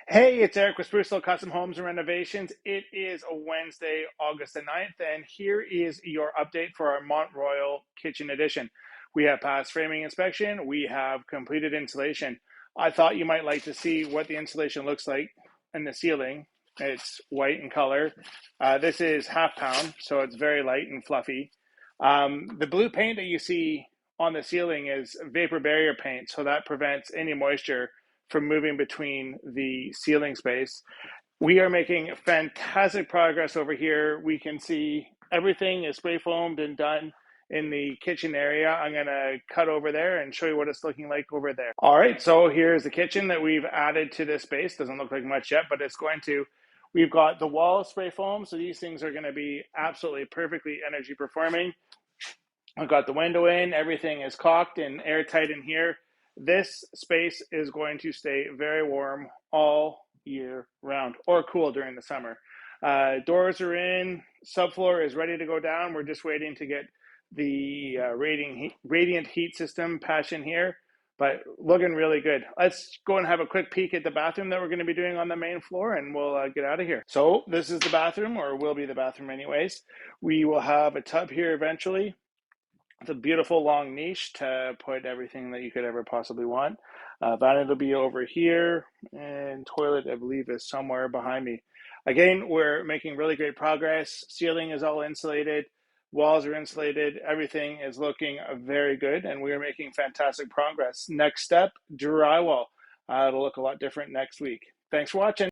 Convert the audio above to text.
Hey, it's Eric with Sprucehill Custom Homes and Renovations. It is a Wednesday, August the 9th, and here is your update for our Mont Royal Kitchen Edition. We have passed framing inspection. We have completed insulation. I thought you might like to see what the insulation looks like in the ceiling. It's white in color. This is half pound, so it's very light and fluffy. The blue paint that you see on the ceiling is vapor barrier paint, so that prevents any moisture from moving between the ceiling space. We are making fantastic progress over here. We can see everything is spray foamed and done in the kitchen area. I'm going to cut over there and show you what it's looking like over there. All right, so here's the kitchen that we've added to this space. Doesn't look like much yet, but it's going to. We've got the wall spray foam, so these things are going to be absolutely perfectly energy performing. I've got the window in, everything is caulked and airtight in here. This space is going to stay very warm all year round, or cool during the summer. Doors are in, subfloor is ready to go down. We're just waiting to get the radiant heat system patched in here, but looking really good. Let's go and have a quick peek at the bathroom that we're going to be doing on the main floor, and we'll get out of here. So this is the bathroom, or will be the bathroom anyways. We will have a tub here eventually. It's a beautiful long niche to put everything that you could ever possibly want. Vanity will be over here, and toilet, I believe, is somewhere behind me. Again, we're making really great progress. Ceiling is all insulated. Walls are insulated. Everything is looking very good, and we are making fantastic progress. Next step, drywall. It'll look a lot different next week. Thanks for watching.